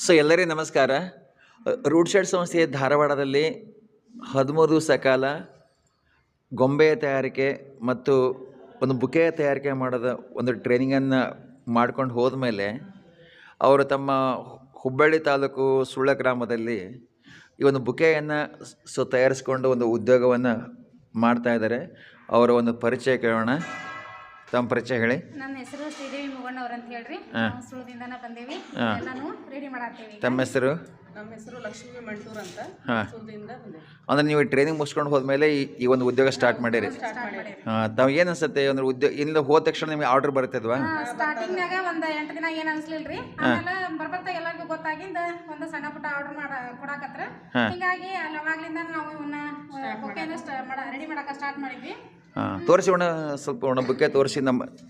So ಎಲ್ಲರಿಗೂ ನಮಸ್ಕಾರ. Root shed ಸಂಸ್ಥೆಯ ಧಾರವಾಡದಲ್ಲಿ 13 ದಿವಸ ಕಾಲ ಗೊಂಬೆಯ ತಯಾರಿಕೆ ಮತ್ತು ಒಂದು ಬುಕೆಯ ತಯಾರಿಕೆ ಮಾಡೋದ ಒಂದು ಟ್ರೈನಿಂಗನ್ನು ಮಾಡ್ಕೊಂಡು ಹೋದ್ಮೇಲೆ ಅವರು ತಮ್ಮ ಹುಬ್ಬಳ್ಳಿ ತಾಲೂಕು ಸುಳ್ಳ ಗ್ರಾಮದಲ್ಲಿ ಈ ಒಂದು ಬುಕೆಯನ್ನು ತಯಾರಿಸ್ಕೊಂಡು ಒಂದು ಉದ್ಯೋಗವನ್ನು ಮಾಡ್ತಾಯಿದ್ದಾರೆ. ಅವರ ಒಂದು ಪರಿಚಯ ಕೇಳೋಣ. ತಮ್ಮ ಪರಿಚಯ ಹೇಳಿ. ನನ್ನ ಹೆಸರು ಶ್ರೀದೇವಿ ಮುಗಣ್ಣವ್ರು ಅಂತ ಹೇಳ್ರಿ. ಸುಳ್ದಿಂದನ ಬಂದೇವಿ, ಎಲ್ಲಾನು ರೆಡಿ ಮಾಡಾತೀವಿ. ತಮ್ಮ ಹೆಸರು? ನಮ್ಮ ಹೆಸರು ಲಕ್ಷ್ಮೀ ಮಂಟೂರ್ ಅಂತ. ಸುಳ್ದಿಂದ ಬಂದೇವಿ. ಅಂದ್ರೆ ನೀವು ಟ್ರೈನಿಂಗ್ ಮುಗಿಸ್ಕೊಂಡು ಹೋದ್ಮೇಲೆ ಈ ಒಂದು ಉದ್ಯೋಗ ಸ್ಟಾರ್ಟ್ ಮಾಡಿರಿ. ತಾವು ಏನು ಅನ್ಸುತ್ತೆ ಅಂದ್ರೆ ಉದ್ಯೋಗ ಇಲ್ಲಿಂದ ಹೋದ ತಕ್ಷಣ ನಿಮಗೆ ಆರ್ಡರ್ ಬರ್ತದ್ವಾ? ಸ್ಟಾರ್ಟಿಂಗ್ನಾಗ ಒಂದು 8 ದಿನ ಏನು ಅನ್ಸ್ಲಿಲ್ರಿ. ಆಮೇಲೆ ಬರ್ಬರ್ತಾ ಎಲ್ಲರಿಗೂ ಗೊತ್ತಾಗಿಂದ ಒಂದು ಸಣ್ಣ ಪುಟ್ಟ ಆರ್ಡರ್ ಕೊಡಾಕತ್ರ. ಹೀಗಾಗಿ ಅವಾಗ್ಲಿಂದ ನಾವು ಇವನ್ನ ರೆಡಿ ಮಾಡಾಕ ಸ್ಟಾರ್ಟ್ ಮಾಡಿದ್ವಿ. ತೋರಿಸಿ ಸ್ವಲ್ಪ ಬುಕ್ಕೆ ತೋರಿಸಿ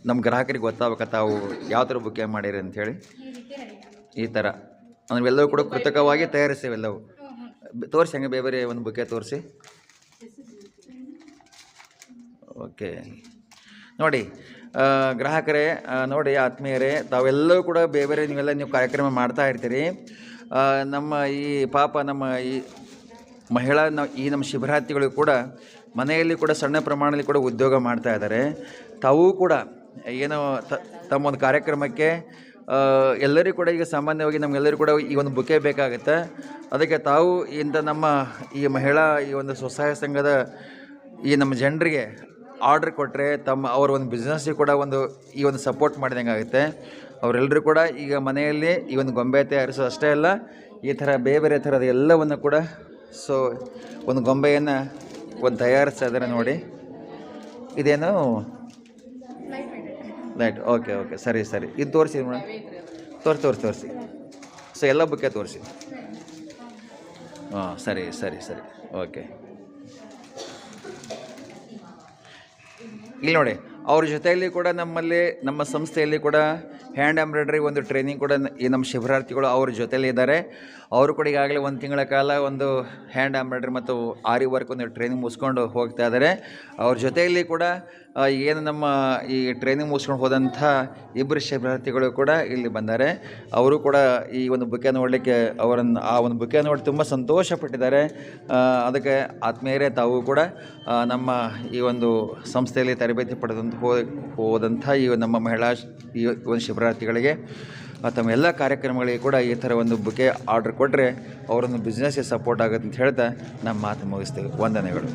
ನಮ್ಮ ಗ್ರಾಹಕರಿಗೆ ಗೊತ್ತಾಗಬೇಕ ತಾವು ಯಾವ ಥರ ಬುಕ್ಕೆ ಮಾಡಿರಿ ಅಂಥೇಳಿ. ಈ ಥರ ಅಂದ್ರೆ ಎಲ್ಲವೂ ಕೂಡ ಕೃತಕವಾಗಿ ತಯಾರಿಸ್ತೇವೆ ಎಲ್ಲವೂ. ತೋರಿಸಿ ಹಂಗೆ ಬೇರೆ ಒಂದು ಬುಕ್ಕೆ ತೋರಿಸಿ. ಓಕೆ, ನೋಡಿ ಗ್ರಾಹಕರೇ, ನೋಡಿ ಆತ್ಮೀಯರೇ, ತಾವೆಲ್ಲವೂ ಕೂಡ ಬೇರೆ ನೀವು ಕಾರ್ಯಕ್ರಮ ಮಾಡ್ತಾ ಇರ್ತೀರಿ. ನಮ್ಮ ಈ ನಮ್ಮ ಈ ಮಹಿಳಾ ನಮ್ಮ ಶಿಬಿರಾರ್ಥಿಗಳು ಕೂಡ ಮನೆಯಲ್ಲಿ ಕೂಡ ಸಣ್ಣ ಪ್ರಮಾಣದಲ್ಲಿ ಕೂಡ ಉದ್ಯೋಗ ಮಾಡ್ತಾ ಇದ್ದಾರೆ. ತಾವೂ ಕೂಡ ಏನೋ ತಮ್ಮ ಒಂದು ಕಾರ್ಯಕ್ರಮಕ್ಕೆ ಎಲ್ಲರಿಗೂ ಕೂಡ ಈಗ ಸಾಮಾನ್ಯವಾಗಿ ನಮಗೆಲ್ಲರಿಗೂ ಕೂಡ ಈ ಒಂದು ಬುಕ್ಕೆ ಬೇಕಾಗುತ್ತೆ. ಅದಕ್ಕೆ ತಾವು ಇಂಥ ನಮ್ಮ ಈ ಮಹಿಳಾ ಈ ಒಂದು ಸ್ವಸಹಾಯ ಸಂಘದ ಈ ನಮ್ಮ ಜನರಿಗೆ ಆರ್ಡ್ರ್ ಕೊಟ್ಟರೆ ಅವರ ಒಂದು ಬಿಸ್ನೆಸ್ಸಿಗೆ ಕೂಡ ಈ ಒಂದು ಸಪೋರ್ಟ್ ಮಾಡಿದಂಗೆ ಆಗುತ್ತೆ. ಅವರೆಲ್ಲರೂ ಕೂಡ ಈಗ ಮನೆಯಲ್ಲಿ ಈ ಒಂದು ಗೊಂಬೆ ತಯಾರಿಸೋ ಅಷ್ಟೇ ಅಲ್ಲ, ಈ ಥರ ಬೇರೆ ಥರದ ಎಲ್ಲವನ್ನು ಕೂಡ ಒಂದು ಗೊಂಬೆಯನ್ನು ತಯಾರಿಸ್ತಾ ಇದ್ದಾರೆ. ನೋಡಿ, ಇದೇನು ಲೈಟ್. ಓಕೆ, ಸರಿ. ಇದು ತೋರಿಸಿ ಮೇಡಮ್, ತೋರಿಸಿ. ಎಲ್ಲ ಬುಕ್ಕೆ ತೋರಿಸಿ. ಸರಿ. ಓಕೆ, ಇಲ್ಲಿ ನೋಡಿ, ಅವ್ರ ಜೊತೆಯಲ್ಲಿ ಕೂಡ ನಮ್ಮ ಸಂಸ್ಥೆಯಲ್ಲಿ ಕೂಡ ಹ್ಯಾಂಡ್ ಎಂಬ್ರಾಯ್ಡ್ರಿ ಒಂದು ಟ್ರೈನಿಂಗ್ ಕೂಡ ಈ ನಮ್ಮ ಶಿಬಿರಾರ್ಥಿಗಳು ಅವ್ರ ಜೊತೆಯಲ್ಲಿ ಇದ್ದಾರೆ. ಅವರು ಕೂಡ ಈಗಾಗಲೇ 1 ತಿಂಗಳ ಕಾಲ ಒಂದು ಹ್ಯಾಂಡ್ ಎಂಬ್ರಾಯ್ಡ್ರಿ ಮತ್ತು ಆರಿ ವರ್ಕ್ ಒಂದು ಟ್ರೈನಿಂಗ್ ಮುಗಿಸ್ಕೊಂಡು ಹೋಗ್ತಾ ಇದ್ದಾರೆ. ಅವ್ರ ಜೊತೆಯಲ್ಲಿ ಕೂಡ ಏನು ನಮ್ಮ ಈ ಟ್ರೈನಿಂಗ್ ಮುಗಿಸ್ಕೊಂಡು ಹೋದಂಥ ಇಬ್ಬರು ಶಿಬಿರಾರ್ಥಿಗಳು ಕೂಡ ಇಲ್ಲಿ ಬಂದ್ದಾರೆ. ಅವರು ಕೂಡ ಈ ಒಂದು ಬುಕ್ಕೆ ನೋಡಲಿಕ್ಕೆ ಆ ಒಂದು ಬುಕ್ಕೆ ನೋಡಿ ತುಂಬ ಸಂತೋಷಪಟ್ಟಿದ್ದಾರೆ. ಅದಕ್ಕೆ ಆತ್ಮೀಯರೇ, ತಾವು ಕೂಡ ನಮ್ಮ ಈ ಒಂದು ಸಂಸ್ಥೆಯಲ್ಲಿ ತರಬೇತಿ ಹೋದಂಥ ಈ ನಮ್ಮ ಮಹಿಳಾ ಈ ಒಂದು ಶಿಬಿರಾರ್ಥಿಗಳಿಗೆ ತಮ್ಮ ಎಲ್ಲ ಕಾರ್ಯಕ್ರಮಗಳಿಗೆ ಕೂಡ ಈ ಥರ ಒಂದು ಬುಕ್ಕೆ ಆರ್ಡ್ರ್ ಕೊಟ್ಟರೆ ಅವರೊಂದು ಬಿಸ್ನೆಸ್ಗೆ ಸಪೋರ್ಟ್ ಆಗುತ್ತೆ ಅಂತ ಹೇಳ್ತಾ ನಮ್ಮ ಮಾತು ಮುಗಿಸ್ತೇವೆ. ವಂದನೆಗಳು.